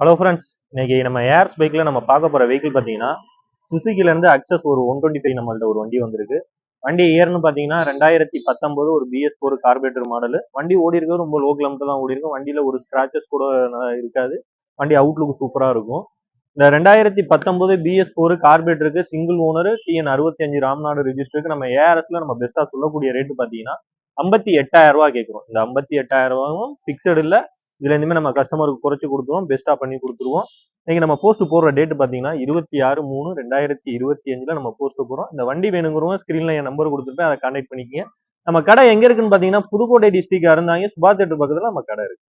Hello friends, இன்னைக்கு நம்ம airs பைக்ல நம்ம பார்க்க போற வெஹிக்கிள் பார்த்தீங்கன்னா சுசுகில இருந்து அக்சஸ் ஒரு 125 நம்மள்ட்ட ஒரு வண்டி வந்திருக்கு. வண்டி இயர்னு பார்த்தீங்கன்னா 2019 ஒரு BS4 கார்பரேட்டர் மாடல். வண்டி ஓடி இருக்கிறது ரொம்ப லோ கிலோமீட்டர் தான் ஓடி இருக்கும். வண்டியில ஒரு ஸ்கிராச்சஸ் கூட இருக்காது. வண்டி அவுட்லுக் சூப்பரா இருக்கும். இந்த 2019 BS4 கார்பரேட்டருக்கு சிங்கிள் ஓனர் TN65 ராம்நாடு ரிஜிஸ்டருக்கு நம்ம ஏஆர்எஸ்ல நம்ம பெஸ்டா சொல்லக்கூடிய ரேட்டு பார்த்தீங்கன்னா 58,000 ரூபாய் கேட்குறோம். இந்த 58,000 ரூபாயும் பிக்சடு இல்லை. இதுல இனிமே நம்ம கஸ்டமருக்கு குறைச்சு கொடுத்துருவோம், பெஸ்டா பண்ணி கொடுத்துருவோம். இன்னைக்கு நம்ம போஸ்ட் போடுற டேட் பாத்தீங்கன்னா 26/3/2025 நம்ம போஸ்ட் போறோம். இந்த வண்டி வேணுங்கிறவங்க ஸ்கிரீன்ல என் நம்பர் கொடுத்துருப்பேன், அதை கான்டாக்ட் பண்ணிக்கங்க. நம்ம கடை எங்க இருக்குன்னு பாத்தீங்கன்னா புதுக்கோட்டை டிஸ்ட்ரிக்ட் அறந்தாங்க சுபாஷ் தேட்டர் பக்கத்துல நம்ம கடை இருக்கு.